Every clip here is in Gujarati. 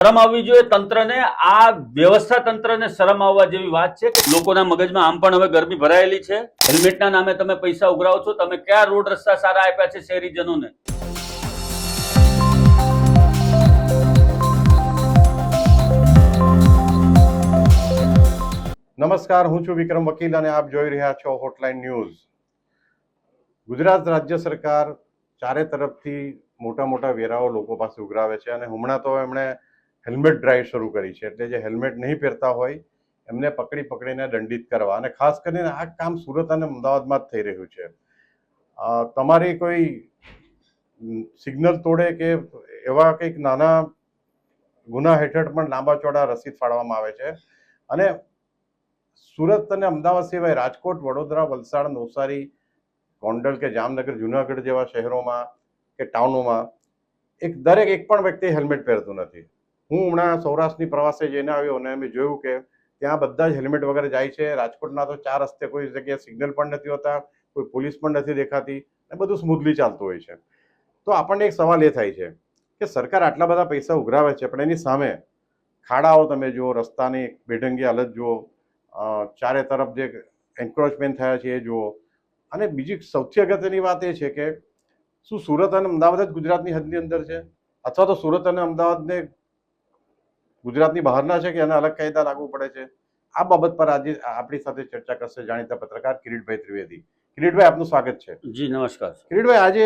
શરમ આવવી જોઈએ તંત્રને. આ વ્યવસ્થા તંત્રને શરમ આવવા જેવી વાત છે કે લોકોના મગજમાં આમ પણ હવે ગરમી ભરાયેલી છે. હેલ્મેટના નામે તમે પૈસા ઉઘરાવો છો. તમે ક્યાં રોડ રસ્તા સારા આપ્યા છે શહેરીજનોને? નમસ્કાર, હું છું વિક્રમ વકીલ અને આપ જોઈ રહ્યા છો હોટલાઇન ન્યૂઝ. ગુજરાત રાજ્ય સરકાર ચારે તરફથી મોટા મોટા વેરાઓ લોકો પાસે ઉઘરાવે છે અને હમણાં તો એમણે હેલ્મેટ ડ્રાઈવ શરૂ કરી છે. એટલે જે હેલ્મેટ નહીં પહેરતા હોય એમને પકડીને દંડિત કરવા, અને ખાસ કરીને આ કામ સુરત અને અમદાવાદમાં જ થઈ રહ્યું છે. તમારી કોઈ સિગ્નલ તોડે કે એવા કંઈક નાના ગુના હેઠળ પણ લાંબા ચોડા રસીદ ફાળવવામાં આવે છે. અને સુરત અને અમદાવાદ સિવાય રાજકોટ, વડોદરા, વલસાડ, નવસારી, ગોંડલ કે જામનગર, જુનાગઢ જેવા શહેરોમાં કે ટાઉનોમાં દરેક એક પણ વ્યક્તિ હેલ્મેટ પહેરતું નથી. હું હમણાં સૌરાષ્ટ્રની પ્રવાસે જઈને આવ્યો અને મેં જોયું કે ત્યાં બધા જ હેલ્મેટ વગર જાય છે. રાજકોટના તો ચાર રસ્તે કોઈ જગ્યાએ સિગ્નલ પણ નથી હોતા, કોઈ પોલીસ પણ નથી દેખાતી અને બધું સ્મૂથલી ચાલતું હોય છે. તો આપણને એક સવાલ એ થાય છે કે સરકાર આટલા બધા પૈસા ઉઘરાવે છે, પણ એની સામે ખાડાઓ તમે જુઓ, રસ્તાની બેઢંગી હાલત જુઓ, ચારે તરફ જે એન્ક્રોચમેન્ટ થયા છે એ જુઓ. અને બીજી સૌથી અગત્યની વાત એ છે કે શું સુરત અને અમદાવાદ જ ગુજરાતની હદની અંદર છે, અથવા તો સુરત અને અમદાવાદને ગુજરાતની બહારના છે કે એના અલગ કાયદા લાગુ પડે છે? આ બાબત પર આજે આપણી સાથે ચર્ચા કરશે જાણીતા પત્રકાર કિરીટભાઈ ત્રિવેદી. કિરીટભાઈ, આપનું સ્વાગત છે. જી નમસ્કાર. કિરીટભાઈ, આજે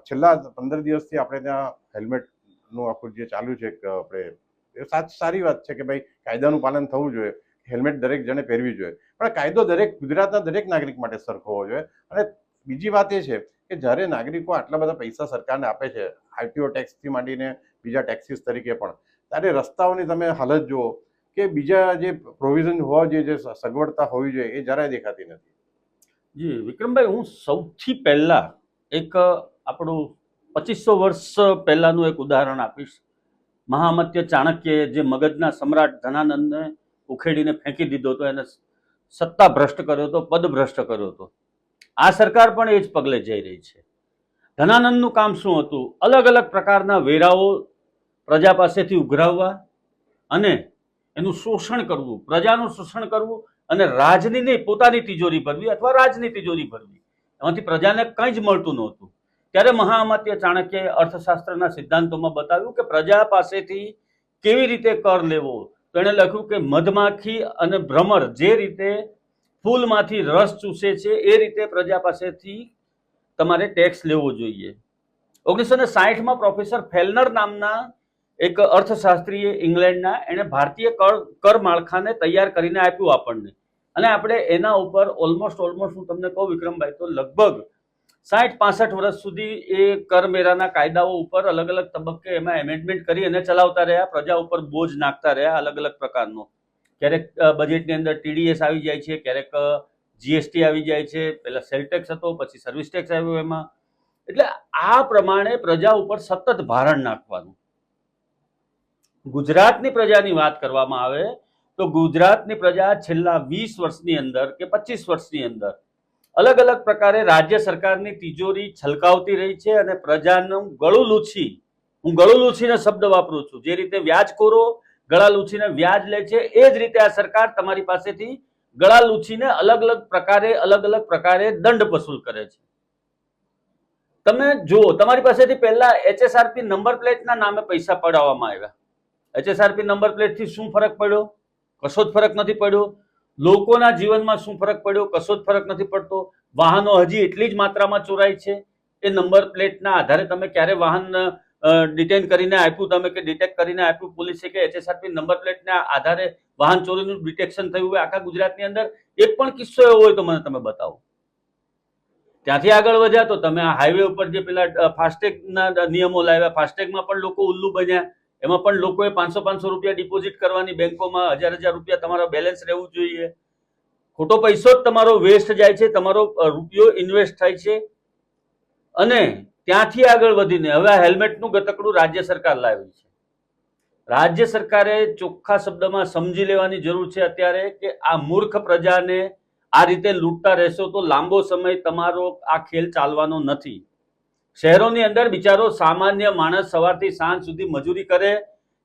છેલ્લા 15 દિવસથી આપણે ત્યાં હેલ્મેટનું આખું જે ચાલુ છે, આપણે સારી વાત છે કે ભાઈ કાયદાનું પાલન થવું જોઈએ, હેલ્મેટ દરેક જણે પહેરવી જોઈએ, પણ કાયદો ગુજરાતના દરેક નાગરિક માટે સરખો હોવો જોઈએ. અને બીજી વાત એ છે કે જ્યારે નાગરિકો આટલા બધા પૈસા સરકારને આપે છે, આરટીઓ ટેક્સથી માંડીને બીજા ટેક્સીસ તરીકે પણ, ત્યારે રસ્તાઓની તમે હાલત જુઓ કે બીજા જે પ્રોવિઝન હોવા જોઈએ, જે સગવડતા હોવી જોઈએ, એ જરાય દેખાતી નથી. જી વિક્રમભાઈ, હું સૌથી પહેલા એક આપણું 2500 વર્ષ પહેલાનું એક ઉદાહરણ આપીશ. મહામત્ય ચાણક્યએ જે મગજના સમ્રાટ ધનાનંદને ઉખેડીને ફેંકી દીધો હતો, એને સત્તા ભ્રષ્ટ કર્યો હતો, પદ ભ્રષ્ટ કર્યો હતો. આ સરકાર પણ એ જ પગલે જઈ રહી છે. ધનાનંદનું કામ શું હતું? અલગ અલગ પ્રકારના વેરાઓ પ્રજા પાસેથી ઉઘરાવવા અને એનું શોષણ કરવું, પ્રજાનું શોષણ કરવું, અને રાજની નહીં પોતાની તિજોરી ભરવી અથવા રાજની તિજોરી ભરવી. એમાંથી પ્રજાને કંઈ જ મળતું નહોતું. ત્યારે મહામત્ય ચાણક્યએ અર્થશાસ્ત્રના સિદ્ધાંતોમાં બતાવ્યું કે પ્રજા પાસેથી કેવી રીતે કર લેવો. તો એણે લખ્યું કે મધમાખી અને ભ્રમર જે રીતે ફૂલમાંથી રસ ચૂસે છે, એ રીતે પ્રજા પાસેથી તમારે ટેક્સ લેવો જોઈએ. 1960માં પ્રોફેસર ફેલનર નામના એક અર્થશાસ્ત્રીએ ઇંગ્લેન્ડના, એણે ભારતીય કર માળખાને તૈયાર કરીને આપ્યું આપણને, અને આપણે એના ઉપર ઓલમોસ્ટ હું તમને કહું વિક્રમભાઈ, તો લગભગ 60-65 વર્ષ સુધી એ કરવેરાના કાયદાઓ ઉપર અલગ અલગ તબક્કે એમાં એમેન્ડમેન્ટ કરી અને ચલાવતા રહ્યા, પ્રજા ઉપર બોજ નાખતા રહ્યા અલગ અલગ પ્રકારનો. ક્યારેક બજેટની અંદર ટીડીએસ આવી જાય છે, ક્યારેક જીએસટી આવી જાય છે, પહેલા સેલ ટેક્સ હતો, પછી સર્વિસ ટેક્સ આવ્યો એમાં. એટલે આ પ્રમાણે પ્રજા ઉપર સતત ભારણ નાખવાનું. ગુજરાતની પ્રજાની વાત કરવામાં આવે તો ગુજરાતની પ્રજા છેલ્લા 20 વર્ષની અંદર કે 25 વર્ષની અંદર અલગ અલગ પ્રકારે રાજ્ય સરકારની તિજોરી છલકાવતી રહી છે અને પ્રજાનું ગળું લૂછી, હું ગળું લૂછીને શબ્દ વાપરું છું, જે રીતે વ્યાજખોરો ગળા લૂછીને વ્યાજ લે છે, એ જ રીતે આ સરકાર તમારી પાસેથી ગળા લૂછીને અલગ અલગ પ્રકારે દંડ વસૂલ કરે છે. તમે જુઓ, તમારી પાસેથી પહેલા HSRP નંબર પ્લેટના નામે પૈસા પડાવવામાં આવ્યા. HSRP નંબર પ્લેટથી શું ફરક પડ્યો? કશો જ ફરક નથી પડ્યો. લોકોના જીવનમાં શું ફરક પડ્યો? કશો જ ફરક નથી પડતો. વાહનો હજી એટલી જ માત્રામાં ચોરાય છે. એ નંબર પ્લેટના આધારે તમે ક્યારે વાહન ડિટેન કરીને આપ્યું, તમે કે ડિટેક્ટ કરીને આપ્યું પોલીસે, કે HSRP નંબર પ્લેટના આધારે વાહન ચોરીનું ડિટેક્શન થયું હોય આખા ગુજરાતની અંદર? એક પણ કિસ્સો એવો હોય તો મને તમે બતાવો. ત્યાંથી આગળ વધ્યા તો તમે આ હાઈવે ઉપર જે પેલા ફાસ્ટેગના નિયમો લાવ્યા, ફાસ્ટેગમાં પણ લોકો ઉલ્લુ બન્યા. એમાં પણ લોકોએ 500 રૂપિયા ડિપોઝિટ કરવાની બેંકોમાં, 1000 રૂપિયા તમારો બેલેન્સ રહેવું જોઈએ. ખોટો પૈસો જ તમારો વેસ્ટ જાય છે, તમારો રૂપિયો ઇન્વેસ્ટ થાય છે. અને ત્યાંથી આગળ વધીને હવે આ હેલ્મેટનું ગતકડું રાજ્ય સરકાર લાવી છે. રાજ્ય સરકારે ચોખ્ખા શબ્દમાં સમજી લેવાની જરૂર છે અત્યારે કે આ મૂર્ખ પ્રજાને આ રીતે લૂંટતા રહેશો તો લાંબો સમય તમારો આ ખેલ ચાલવાનો નથી. શહેરોની અંદર બિચારો સામાન્ય માણસ સવારથી સાંજ સુધી મજૂરી કરે,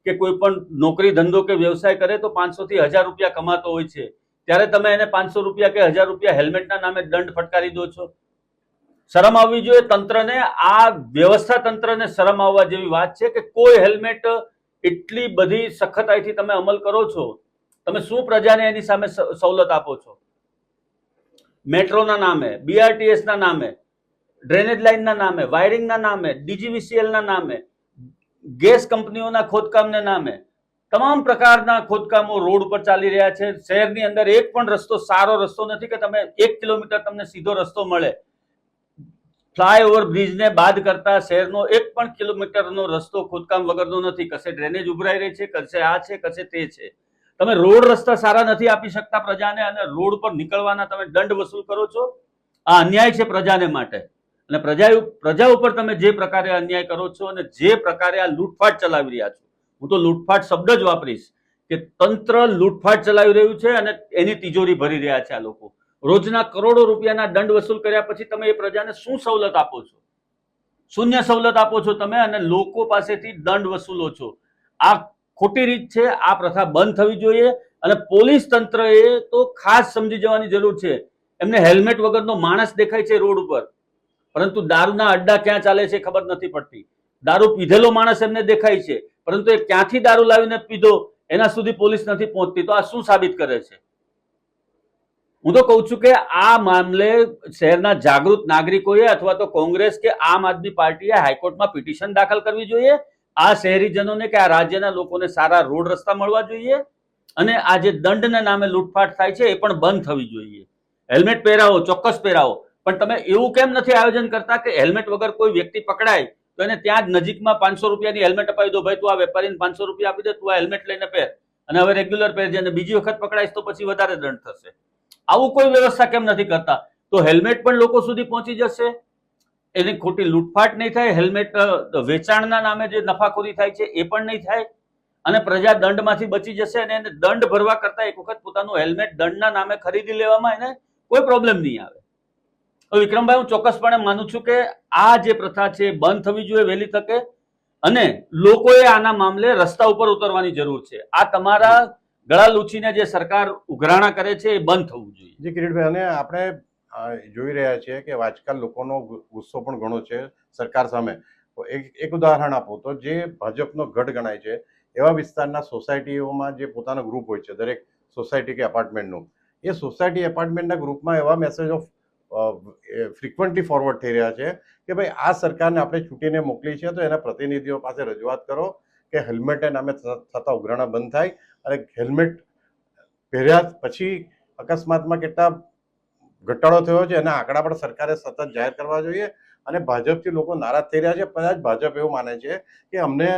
કે કોઈ પણ નોકરી ધંધો કે વ્યવસાય કરે તો 500 થી 1000 રૂપિયા કમાતો હોય છે, ત્યારે તમે એને 500 રૂપિયા કે 1000 રૂપિયા હેલ્મેટના નામે દંડ ફટકારી દો છો. શરમ આવવી જોઈએ તંત્રને. આ વ્યવસ્થા તંત્રને શરમ આવવા જેવી વાત છે કે કોઈ હેલ્મેટ એટલી બધી સખતાઈથી તમે અમલ કરો છો. તમે શું પ્રજાને એની સામે સવલત આપો છો? મેટ્રોના નામે, બીઆરટીએસના નામે, ડ્રેનેજ લાઇનના નામે, વાયરિંગના નામે, ડીજીવીસીએલના નામે, ગેસ કંપનીઓના ખોદકામને નામે તમામ પ્રકારના ખોદકામો રોડ પર ચાલી રહ્યા છે. શહેરની અંદર એક પણ રસ્તો સારો રસ્તો નથી કે તમે 1 કિલોમીટર તમને સીધો રસ્તો મળે. ફ્લાયઓવર બ્રિજને બાદ કરતા શહેરનો 1 પણ કિલોમીટરનો રસ્તો ખોદકામ વગરનો નથી. કશે ડ્રેનેજ ઉભરાઈ રહી છે, કશે આ છે, કશે તે છે. તમે રોડ રસ્તા સારા નથી આપી શકતા પ્રજાને, અને રોડ પર નીકળવાના તમે દંડ વસૂલ કરો છો. આ અન્યાય છે પ્રજાને માટે. અને પ્રજા ઉપર તમે જે પ્રકારે અન્યાય કરો છો અને જે પ્રકારે આ લૂંટફાટ ચલાવી રહ્યા છો, હું તો લૂંટફાટ શબ્દ જ વાપરીશ કે તંત્ર લૂંટફાટ ચલાવી રહ્યું છે અને એની તિજોરી ભરી રહ્યા છે આ લોકો. રોજના કરોડો રૂપિયાના દંડ વસૂલ કર્યા પછી તમે એ પ્રજાને શું સવલત આપો છો? શૂન્ય સવલત આપો છો તમે, અને લોકો પાસેથી દંડ વસૂલો છો. આ ખોટી રીત છે. આ પ્રથા બંધ થવી જોઈએ. અને પોલીસ તંત્રએ તો ખાસ સમજી જવાની જરૂર છે. એમને હેલ્મેટ વગરનો માણસ દેખાય છે રોડ ઉપર, પરંતુ દારૂના અડ્ડા ક્યાં ચાલે છે ખબર નથી પડતી. દારૂ પીધેલો માણસ એમને દેખાય છે, પરંતુ એ ક્યાંથી દારૂ લાવીને પીધો એના સુધી પોલીસ નથી પહોંચતી. તો આ શું સાબિત કરે છે? હું તો કહું છું કે આ મામલે શહેરના જાગૃત નાગરિકોએ અથવા તો કોંગ્રેસ કે આમ આદમી પાર્ટીએ હાઈકોર્ટમાં પિટિશન દાખલ કરવી જોઈએ. આ શહેરીજનોને કે આ રાજ્યના લોકોને સારા રોડ રસ્તા મળવા જોઈએ, અને આ જે દંડના નામે લૂંટફાટ થાય છે એ પણ બંધ થવી જોઈએ. હેલ્મેટ પહેરાવો, ચોક્કસ પહેરાવો, પણ તમે એવું કેમ નથી આયોજન કરતા કે હેલ્મેટ વગર કોઈ વ્યક્તિ પકડાય તો એને ત્યાં જ નજીકમાં 500 રૂપિયાની હેલ્મેટ અપાવી દો. ભાઈ તું આ વેપારીને 500 રૂપિયા આપી દે, તું આ હેલ્મેટ લઈને પહેર અને હવે રેગ્યુલર પહેરજે, અને બીજી વખત પકડાઈશ તો પછી વધારે દંડ થશે. આવું કોઈ વ્યવસ્થા કેમ નથી કરતા? તો હેલ્મેટ પણ લોકો સુધી પહોંચી જશે, એની ખોટી લૂંટફાટ નહીં થાય, હેલ્મેટ વેચાણના નામે જે નફાખોરી થાય છે એ પણ નહીં થાય, અને પ્રજા દંડમાંથી બચી જશે. અને એને દંડ ભરવા કરતા એક વખત પોતાનું હેલ્મેટ દંડના નામે ખરીદી લેવામાં એને કોઈ પ્રોબ્લેમ નહીં આવે. તો વિક્રમભાઈ, હું ચોક્કસપણે માનું છું કે આ જે પ્રથા છે એ બંધ થવી જોઈએ વહેલી તકે, અને લોકોએ આના મામલે રસ્તા ઉપર ઉતરવાની જરૂર છે. આ તમારા ગળા લૂછીને જે સરકાર ઉઘરાણા કરે છે એ બંધ થવું જોઈએ. જી કિરીટભાઈ, અને આપણે જોઈ રહ્યા છીએ કે આજકાલ લોકોનો ગુસ્સો પણ ઘણો છે સરકાર સામે. એક ઉદાહરણ આપો તો જે ભાજપનો ગઢ ગણાય છે એવા વિસ્તારના સોસાયટીઓમાં જે પોતાનો ગ્રુપ હોય છે, દરેક સોસાયટી કે એપાર્ટમેન્ટનું, એ સોસાયટી એપાર્ટમેન્ટના ગ્રુપમાં એવા મેસેજો ફ્રિકવન્ટલી ફોરવર્ડ થઈ રહ્યા છે કે ભાઈ આ સરકારને આપણે ચૂંટીને મોકલી છે તો એના પ્રતિનિધિઓ પાસે રજૂઆત કરો કે હેલ્મેટે નામે થતા ઉઘરાણા બંધ થાય, અને હેલ્મેટ પહેર્યા પછી અકસ્માતમાં કેટલા ઘટાડો થયો છે એના આંકડા પણ સરકારે સતત જાહેર કરવા જોઈએ. અને ભાજપથી લોકો નારાજ થઈ રહ્યા છે. કદાચ ભાજપ એવું માને છે કે અમને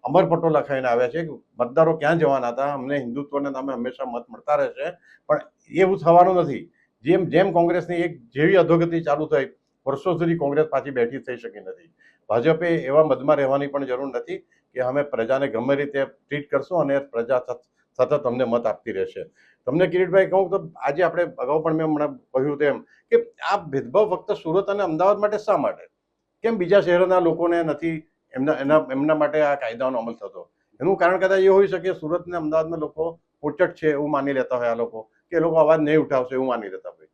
અમરપટ્ટો લખાઈને આવ્યા છે કે મતદારો ક્યાં જવાના હતા, અમને હિન્દુત્વના નામે હંમેશા મત મળતા રહેશે, પણ એવું થવાનું નથી. જેમ જેમ કોંગ્રેસની એક જેવી અધોગતિ ચાલુ થઈ, વર્ષો સુધી કોંગ્રેસ પાછી બેઠી થઈ શકી નથી. ભાજપે એવા મદમાં રહેવાની પણ જરૂર નથી કે અમે પ્રજાને ગમે રીતે ટ્રીટ કરશું અને પ્રજા સતત અમને મત આપતી રહેશે. તમને કિરીટભાઈ કહું તો આજે આપણે અગાઉ પણ મેં હમણાં કહ્યું તેમ કે આ ભેદભાવ ફક્ત સુરત અને અમદાવાદ માટે શા માટે? કેમ બીજા શહેરોના લોકોને નથી એમના માટે આ કાયદાનો અમલ થતો? એનું કારણ કદાચ એ હોઈ શકે સુરત અને અમદાવાદના લોકો પોચટ છે એવું માની લેતા હોય આ લોકો, કે એ લોકો અવાજ નહીં ઉઠાવશે એવું માની લેતા હોય.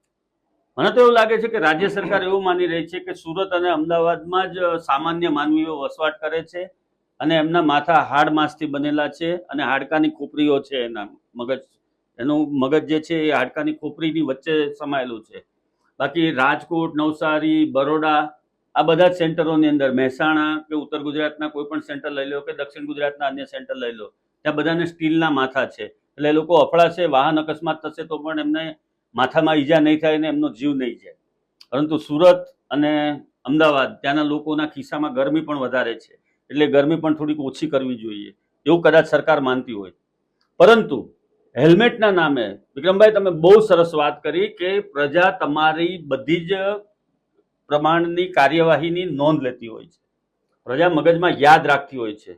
મને તો એવું લાગે છે કે રાજ્ય સરકાર એવું માની રહી છે કે સુરત અને અમદાવાદમાં જ સામાન્ય માનવીઓ વસવાટ કરે છે, અને એમના માથા હાડ માંસથી બનેલા છે, અને હાડકાની ખોપરીઓ છે. એનું મગજ જે છે એ હાડકાની ખોપરીની વચ્ચે સમાયેલું છે. બાકી રાજકોટ, નવસારી, બરોડા, આ બધા જ સેન્ટરોની અંદર, મહેસાણા કે ઉત્તર ગુજરાતના કોઈ પણ સેન્ટર લઈ લો કે દક્ષિણ ગુજરાતના અન્ય સેન્ટર લઈ લો, ત્યાં બધાને સ્ટીલના માથા છે. એટલે એ લોકો અફડાશે, વાહન અકસ્માત થશે તો પણ એમને માથામાં ઈજા નહીં થાય ને એમનો જીવ નહીં જાય. પરંતુ સુરત અને અમદાવાદ, ત્યાંના લોકોના ખિસ્સામાં ગરમી પણ વધારે છે, એટલે ગરમી પણ થોડીક ઓછી કરવી જોઈએ એવું કદાચ સરકાર માનતી હોય. પરંતુ હેલ્મેટના નામે વિક્રમભાઈ તમે બહુ સરસ વાત કરી કે પ્રજા તમારી બધી જ પ્રમાણની કાર્યવાહીની નોંધ લેતી હોય છે, પ્રજા મગજમાં યાદ રાખતી હોય છે.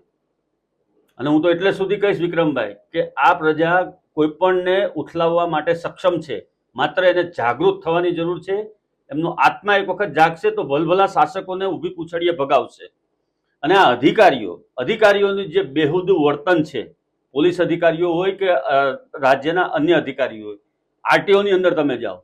અને હું તો એટલે સુધી કહીશ વિક્રમભાઈ કે આ પ્રજા કોઈ પણને ઉથલાવવા માટે સક્ષમ છે, માત્ર એને જાગૃત થવાની જરૂર છે. એમનો આત્મા એક વખત જાગશે તો ભલભલા શાસકોને ઊભી પૂછડીએ ભગાવશે. અને આ અધિકારીઓનું જે બેહુદું વર્તન છે, પોલીસ અધિકારીઓ હોય કે રાજ્યના અન્ય અધિકારીઓ હોય, આરટીઓની અંદર તમે જાઓ,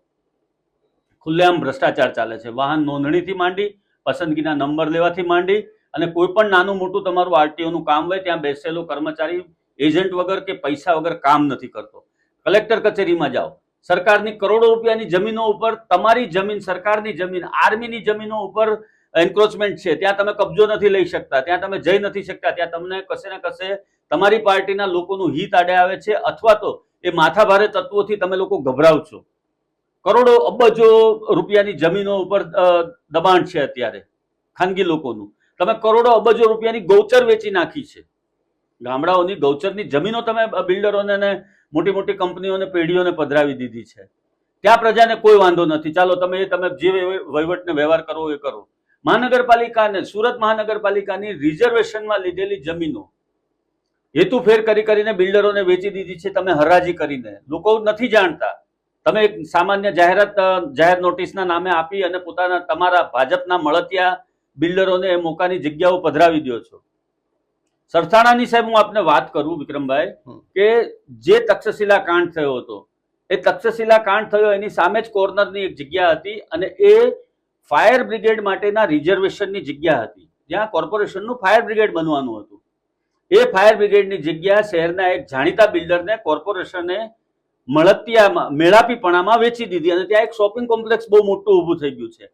ખુલ્લેઆમ ભ્રષ્ટાચાર ચાલે છે. વાહન નોંધણીથી માંડી, પસંદગીના નંબર લેવાથી માંડી, અને કોઈ પણ નાનું મોટું તમારું આરટીઓનું કામ હોય ત્યાં બેસેલો કર્મચારી એજન્ટ વગર કે પૈસા વગર કામ નથી કરતો. કલેક્ટર કચેરીમાં જાઓ, સરકારની કરોડો રૂપિયાની જમીનો ઉપર તમારી જમીન, સરકારની જમીન, આર્મીની જમીનો ઉપર એન્ક્રોચમેન્ટ છે, ત્યાં તમે કબજો નથી લઈ શકતા, ત્યાં તમે જઈ નથી શકતા, ત્યાં તમને કશે ને કશે તમારી પાર્ટીના લોકોનું હિત આડે આવે છે, અથવા તો એ માથાભારે તત્વોથી તમે લોકો ગભરાવ છો. કરોડો અબજો રૂપિયાની જમીનો ઉપર દબાણ છે અત્યારે ખાનગી લોકોનું. તમે કરોડો અબજો રૂપિયાની ગૌચર વેચી નાખી છે. ગામડાઓની ગૌચરની જમીનો તમે બિલ્ડરોને ને મોટી મોટી કંપનીઓને, પેઢીઓને પધરાવી દીધી છે. ત્યાં પ્રજાને કોઈ વાંધો નથી, ચાલો તમે જે વહીવટને વ્યવહાર કરવો એ કરો. મહાનગરપાલિકાને, સુરત મહાનગરપાલિકાની રિઝર્વેશનમાં લીધેલી જમીનો હેતુફેર કરીને બિલ્ડરોને વેચી દીધી છે, તમે હરાજી કરીને. લોકો નથી જાણતા. તમે એક સામાન્ય જાહેર નોટિસના નામે આપી અને તમારા ભાજપના મળતિયા બિલ્ડરોને એ મોકાની જગ્યાઓ પધરાવી દો છો. સરથાણાની સાહેબ હું આપને વાત કરું વિક્રમભાઈ, કે જે તક્ષશિલા કાંડ થયો હતો, એ તક્ષશિલા કાંડ થયો એની સામે જ કોર્નરની એક જગ્યા હતી, અને એ ફાયર બ્રિગેડ માટેના રિઝર્વેશનની જગ્યા હતી, જ્યાં કોર્પોરેશનનું ફાયર બ્રિગેડ બનવાનું હતું. એ ફાયર બ્રિગેડની જગ્યા શહેરના એક જાણીતા બિલ્ડરને કોર્પોરેશને મળતિયામાં, મેળાપીપણામાં વેચી દીધી, અને ત્યાં એક શોપિંગ કોમ્પ્લેક્સ બહુ મોટું ઊભું થઈ ગયું છે.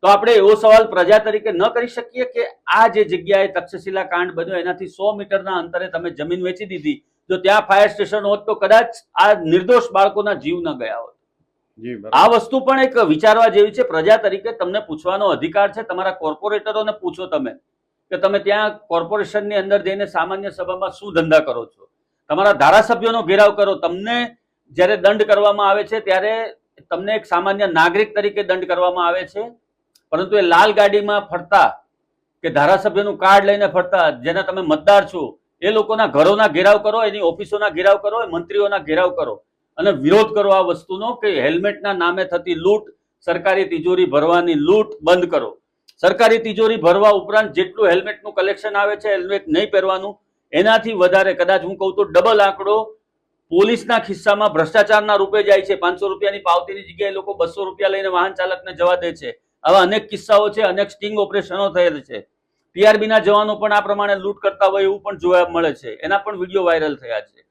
તો આપણે એવો સવાલ પ્રજા તરીકે ન કરી શકીએ કે આ જે જગ્યાએ તક્ષશિલા કાંડ બન્યો એનાથી 100 મીટરના અંતરે તમે જમીન વેચી દીધી, જો ત્યાં ફાયર સ્ટેશન હોત તો કદાચ આ નિર્દોષ બાળકોના જીવ ન ગયા હોત. આ વસ્તુ પણ એક વિચારવા જેવી છે. પ્રજા તરીકે તમને પૂછવાનો અધિકાર છે. તમારા કોર્પોરેટરોને પૂછો તમે કે તમે ત્યાં કોર્પોરેશનની અંદર જઈને સામાન્ય સભામાં શું ધંધા કરો છો. તમારા ધારાસભ્યોનો ઘેરાવ કરો. તમને જ્યારે દંડ કરવામાં આવે છે ત્યારે તમને એક સામાન્ય નાગરિક તરીકે દંડ કરવામાં આવે છે, પરંતુ એ લાલ ગાડીમાં ફરતા કે ધારાસભ્યનું કાર્ડ લઈને ફરતા જેના તમે મતદાર છો એ લોકોના ઘરોના ઘેરાવ કરો, એની ઓફિસોના ઘેરાવ કરો, મંત્રીઓના ઘેરાવ કરો અને વિરોધ કરો આ વસ્તુનો કે હેલ્મેટના નામે થતી લૂંટ, સરકારી તિજોરી ભરવાની લૂંટ બંધ કરો. સરકારી તિજોરી ભરવા ઉપરાંત જેટલું હેલ્મેટનું કલેક્શન આવે છે, હેલ્મેટ નહીં પહેરવાનું, એનાથી વધારે, કદાચ હું કહું તો ડબલ આંકડો પોલીસના ખિસ્સામાં ભ્રષ્ટાચારના રૂપે જાય છે. 500 રૂપિયાની પાવતીની જગ્યાએ લોકો 200 રૂપિયા લઈને વાહન ચાલકને જવા દે છે. આવા અનેક કિસ્સાઓ છે, અનેક સ્ટિંગ ઓપરેશનો થયેલ છે. ટીઆરબીના જવાનો પણ આ પ્રમાણે લૂંટ કરતા હોય એવું પણ જોવા મળે છે. એના પણ વિડીયો વાયરલ થયા છે.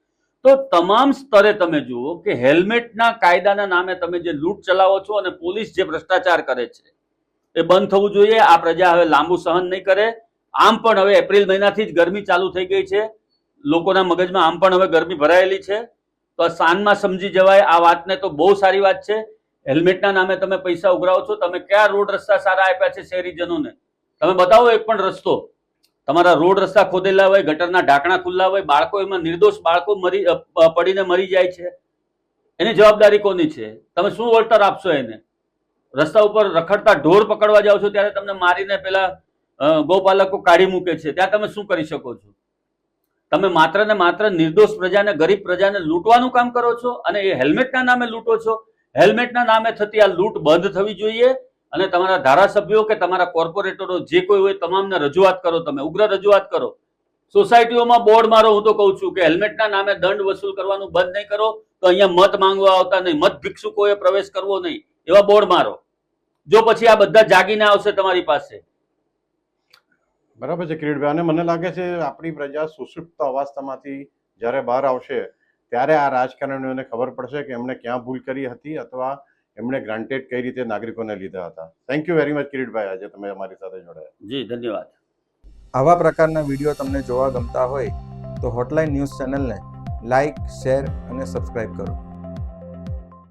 તો તમામ સ્તરે તમે જુઓ કે હેલ્મેટના કાયદાના નામે તમે જે લૂંટ ચલાવો છો અને પોલીસ જે ભ્રષ્ટાચાર કરે છે એ બંધ થવું જોઈએ. આ પ્રજા હવે લાંબુ સહન નહીં કરે. આમ પણ હવે એપ્રિલ મહિનાથી જ ગરમી ચાલુ થઈ ગઈ છે. લોકોના મગજમાં આમ પણ હવે ગરમી ભરાયેલી છે. તો આ સાંજમાં સમજી જવાય આ વાતને. તો બહુ સારી વાત છે. હેલ્મેટના નામે તમે પૈસા ઉઘરાવો છો. તમે કયા રોડ રસ્તા સારા આપ્યા છે શહેરીજનોને? તમે બતાવો એક પણ રસ્તો. તમારા રોડ રસ્તા ખોદેલા હોય, ગટરના ઢાંકણા ખુલ્લા હોય, બાળકો એમાં નિર્દોષ બાળકો પડીને મરી જાય છે. એની જવાબદારી કોની છે? તમે શું વળતર આપશો એને? રસ્તા ઉપર રખડતા ઢોર પકડવા જાઓ છો ત્યારે તમને મારીને પેલા ગૌપાલકો કાઢી મૂકે છે. ત્યાં તમે શું કરી શકો છો? તમે માત્ર ને માત્ર નિર્દોષ પ્રજાને, ગરીબ પ્રજાને લૂંટવાનું કામ કરો છો અને એ હેલ્મેટના નામે લૂંટો છો. હેલ્મેટના નામે થતી આ લૂંટ બંધ થવી જોઈએ. અને તમારા ધારાસભ્યો કે તમારા કોર્પોરેટરો જે કોઈ હોય તમામને રજૂઆત કરો. તમે ઉગ્ર રજૂઆત કરો. સોસાયટીઓમાં બોર્ડ મારો. હું તો કહું છું કે હેલ્મેટના નામે દંડ વસૂલ કરવાનું બંધ નહીં કરો તો અહીંયા મત માંગવા આવતા નહીં, મત ભિક્ષુકોએ પ્રવેશ કરવો નહીં, એવા બોર્ડ મારો. જો પછી આ બધા જાગીને આવશે તમારી પાસે. બરાબર છે કિરીટભાઈ. અને મને લાગે છે આપણી પ્રજા સુષુપ્ત અવસ્થામાંથી જ્યારે બહાર આવશે ત્યારે આ રાજકારણીઓને ખબર પડશે કે એમણે ક્યાં ભૂલ કરી હતી અથવા એમણે ગ્રાન્ટેડ કઈ રીતે નાગરિકોને લીધા હતા. Thank you very much Kiritbhai, આજે તમે અમારી સાથે જોડાયા. જી ધન્યવાદ. આવા પ્રકારના વિડીયો તમને જોવા ગમતા હોય તો હોટલાઇન ન્યૂઝ ચેનલને લાઇક, શેર અને સબસ્ક્રાઇબ કરો.